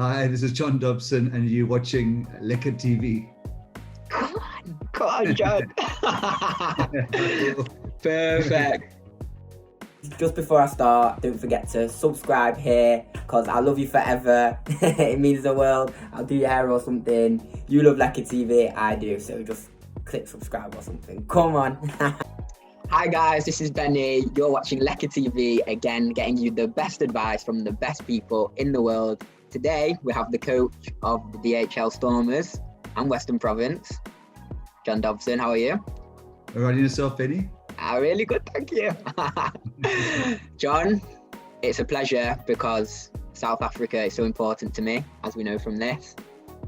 Hi, this is John Dobson, and you're watching Lekker TV. Come on, John. Perfect. Just before I start, don't forget to subscribe here, because I love you forever. It means the world. I'll do your hair or something. You love Lekker TV, I do, so just click subscribe or something. Come on. Hi guys, this is Benny. You're watching Lekker TV, again, getting you the best advice from the best people in the world. Today, we have the coach of the DHL Stormers and Western Province, John Dobson. How are you? All right, yourself, Benny? Really good, thank you. John, it's a pleasure because South Africa is so important to me, as we know from this.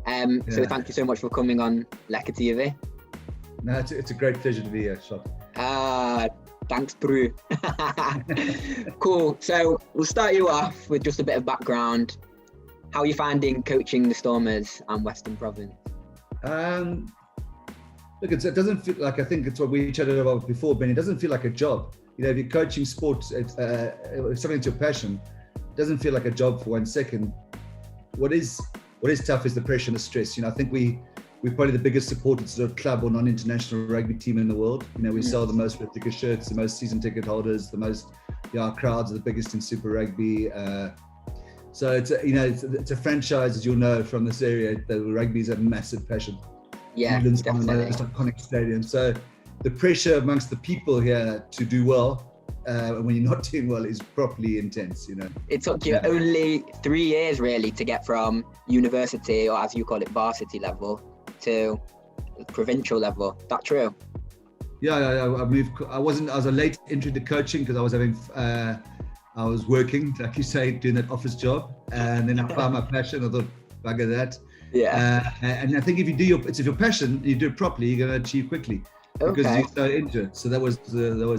So thank you so much for coming on Lekker TV. No, it's a great pleasure to be here, Sean. Thanks, Brew. Cool. So we'll start you off with just a bit of background. How are you finding coaching the Stormers and Western Province? Look, it doesn't feel like, I think it's what we chatted about before, Ben. It doesn't feel like a job. You know, if you're coaching sports, it's something that's your passion. It doesn't feel like a job for 1 second. What is tough is the pressure and the stress. You know, I think we're probably the biggest supported sort of club or non-international rugby team in the world. You know, we sell the most replica shirts, the most season ticket holders, the most, our crowds are the biggest in Super Rugby. So it's a franchise, as you'll know from this area. The rugby is a massive passion. Yeah, England's one of the most iconic stadiums. So the pressure amongst the people here to do well, when you're not doing well, is properly intense. You know, it took you only 3 years really to get from university, or as you call it, varsity level, to provincial level. That true? Yeah. I moved. I was a late entry to coaching because I was working, like you say, doing that office job, and then I found my passion. I thought, bugger that. Yeah. And I think if you do it's your passion, you do it properly, you're going to achieve quickly. Because you're so into it. So that was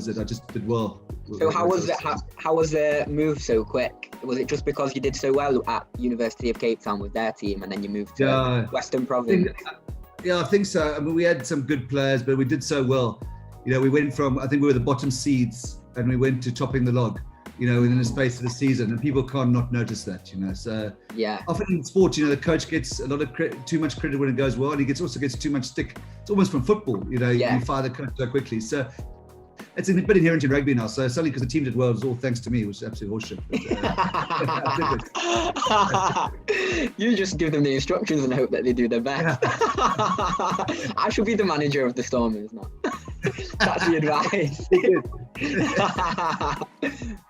it. I just did well. So how was it? How was the move so quick? Was it just because you did so well at University of Cape Town with their team, and then you moved to Western Province? I think so. I mean, we had some good players, but we did so well. You know, we went from, I think we were the bottom seeds, and we went to topping the log, you know, within the space of the season, and people can't not notice that, you know. So often in sport, you know, the coach gets a lot of too much credit when it goes well, and he also gets too much stick. It's almost from football, you know. You fire the coach so quickly. So it's a bit inherent in rugby now. So suddenly, because the team did well, it was all thanks to me, which is absolute horseshit. You just give them the instructions and hope that they do their best. I should be the manager of the Stormers now. That's the advice.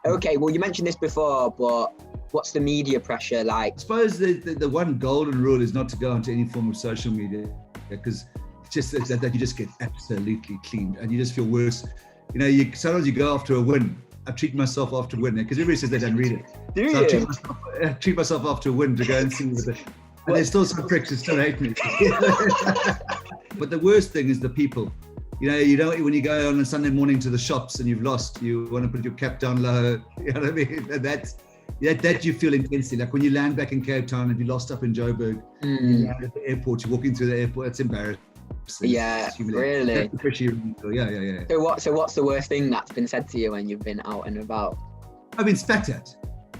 Okay, well, you mentioned this before, but what's the media pressure like? I suppose the one golden rule is not to go onto any form of social media, because it's just that you just get absolutely cleaned and you just feel worse. You know, sometimes you go after a win. I treat myself after a win, because everybody says they don't read it. Do you? I treat myself after a win to go and see with it. And there's still some pricks that still hate me. But the worst thing is the people. You know, you don't, when you go on a Sunday morning to the shops and you've lost, you want to put your cap down low. You know what I mean? And that you feel intensely. Like when you land back in Cape Town and you lost up in Joburg, you land at the airport, you're walking through the airport, it's embarrassing. Yeah, really. Yeah. So what's the worst thing that's been said to you when you've been out and about? I've been spat at.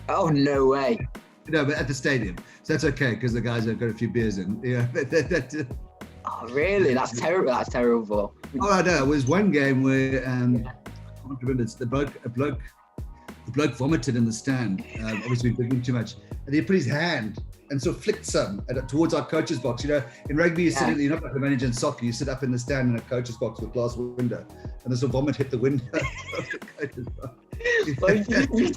Oh, no way. No, but at the stadium. So that's okay, because the guys have got a few beers in. Yeah. Oh, really? That's terrible. That's terrible. Oh, I know. It was one game where I can't remember. It's the bloke vomited in the stand. Obviously, drinking too much, and he put his hand and sort of flicked some towards our coach's box. You know, in rugby, you're not like the manager in soccer. You sit up in the stand in a coach's box with a glass window, and the sort of vomit hit the window of the coach's box. Well,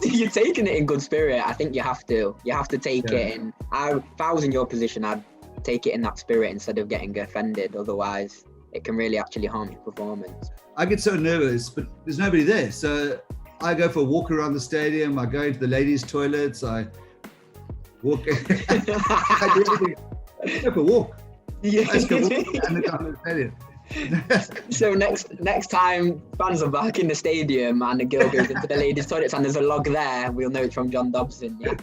you're taking it in good spirit. I think you have to. You have to take it in. If I was in your position, I'd take it in that spirit instead of getting offended. Otherwise, it can really actually harm your performance. I get so nervous, but there's nobody there. So I go for a walk around the stadium. I go into the ladies' toilets. I walk. I go for a walk. Yeah. I just go walk around the stadium. So next time fans are back in the stadium and the girl goes into the ladies' toilets and there's a log there, we'll know it's from John Dobson. Yeah.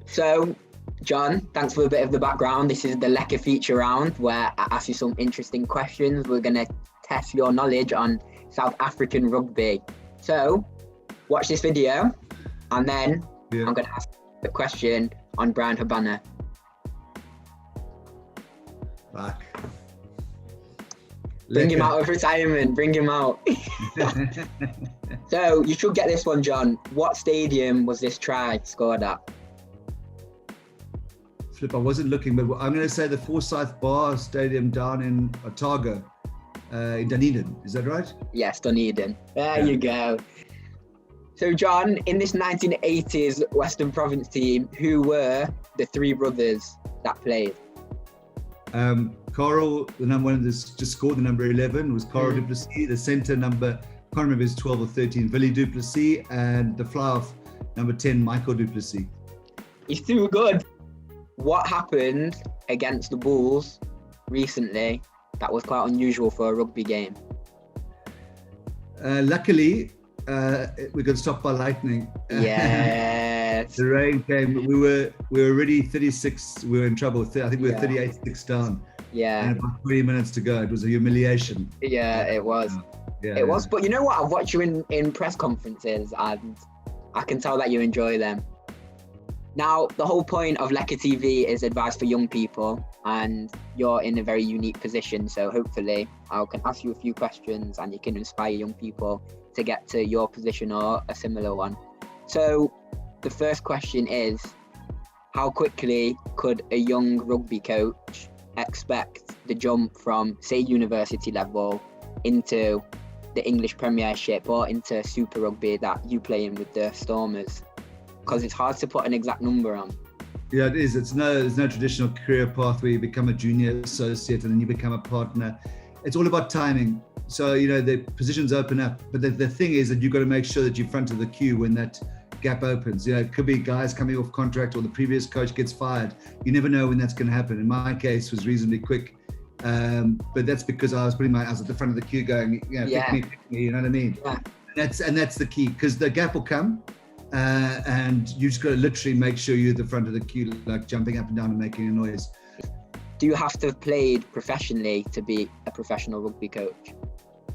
So, John, thanks for a bit of the background. This is the Lekker feature round where I ask you some interesting questions. We're going to test your knowledge on South African rugby. So, watch this video And then Yeah. I'm going to ask the question on Brian Habana. Fuck. Bring him Lekker. out of retirement. Bring him out. So you should get this one, John. What stadium was this try scored at? Flip, I wasn't looking, but I'm going to say the Forsyth Bar Stadium down in Otago, in Dunedin. Is that right? Yes, Dunedin. There you go. So, John, in this 1980s Western Province team, who were the three brothers that played? Carl, the number one, just scored the number 11, was Carl Duplessis. The centre number, can't remember if it's 12 or 13, Willie Duplessis. And the fly-off, number 10, Michael Duplessis. He's too good. What happened against the Bulls recently that was quite unusual for a rugby game? Luckily, we got stopped by lightning. Yes. The rain came. We were already 36. We were in trouble. I think we were 38-6 down. Yeah. And about 20 minutes to go. It was a humiliation. Yeah, it was. Yeah, It was. But you know what? I've watched you in press conferences and I can tell that you enjoy them. Now, the whole point of Lekker TV is advice for young people, and you're in a very unique position. So hopefully I can ask you a few questions and you can inspire young people to get to your position or a similar one. So the first question is, how quickly could a young rugby coach expect the jump from, say, university level into the English Premiership or into Super Rugby that you play in with the Stormers? Because it's hard to put an exact number on. Yeah, it is. There's no traditional career path where you become a junior associate and then you become a partner. It's all about timing. So, the positions open up. But the thing is that you've got to make sure that you're front of the queue when that gap opens. It could be guys coming off contract or the previous coach gets fired. You never know when that's going to happen. In my case, it was reasonably quick. But that's because I was at the front of the queue going, pick me, you know what I mean? Yeah. And that's the key, because the gap will come. And you just got to literally make sure you're at the front of the queue, like jumping up and down and making a noise. Do you have to have played professionally to be a professional rugby coach?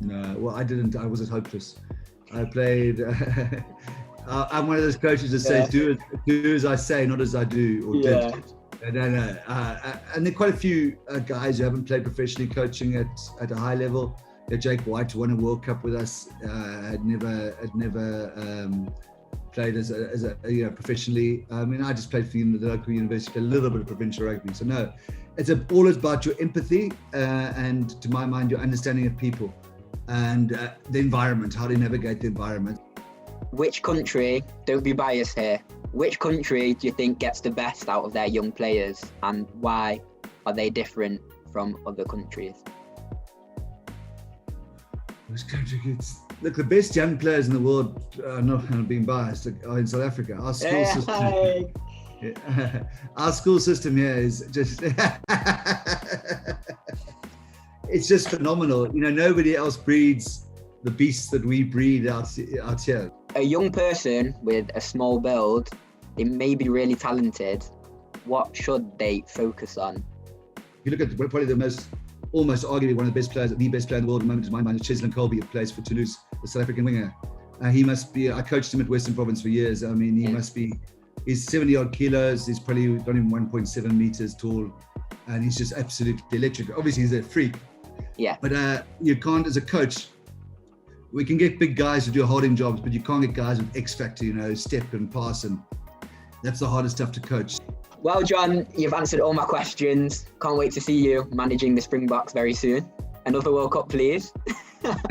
No, well, I didn't. I was hopeless. I played. I'm one of those coaches that says, "Do as I say, not as I do," or did. No. And there are quite a few guys who haven't played professionally coaching at a high level. Jake White won a World Cup with us. Had never played as a professionally. I mean, I just played for the local university, a little bit of provincial rugby. So no, it's all about your empathy and, to my mind, your understanding of people and the environment, how to navigate the environment. Which country, don't be biased here, which country do you think gets the best out of their young players, and why are they different from other countries? Which country gets... Look, the best young players in the world, not being biased, are in South Africa. Our school system, our school system here is just, it's just phenomenal. Nobody else breeds the beasts that we breed out here. A young person with a small build, they may be really talented. What should they focus on? If you look at probably almost arguably one of the best players, the best player in the world at the moment, to my mind, is Cheslin Colby, who plays for Toulouse, the South African winger. He must be, I coached him at Western Province for years. I mean, he must be, he's 70 odd kilos, he's probably not even 1.7 meters tall, and he's just absolutely electric. Obviously, he's a freak. Yeah. But you can't, as a coach, we can get big guys to do holding jobs, but you can't get guys with X factor, step and pass, and that's the hardest stuff to coach. Well, John, you've answered all my questions. Can't wait to see you managing the Springboks very soon. Another World Cup, please. But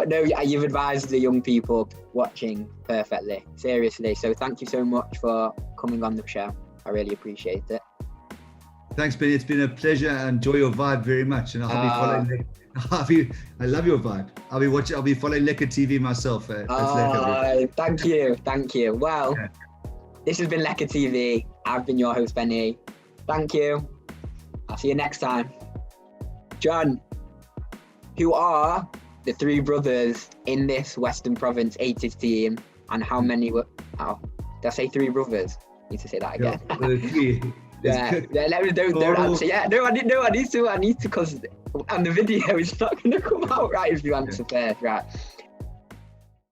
no, you've advised the young people watching perfectly, seriously. So thank you so much for coming on the show. I really appreciate it. Thanks, Benny. It's been a pleasure. I enjoy your vibe very much, and I'll be following. I love your vibe. I'll be following Lekker TV myself. Thank you. Well. Yeah. This has been Lekker TV. I've been your host, Benny. Thank you. I'll see you next time. John, who are the three brothers in this Western Province 80s team, and how many were... Oh, did I say three brothers? I need to say that again. Don't answer. Yeah, no, I need to, because on the video, it's not going to come out right if you answer first, right?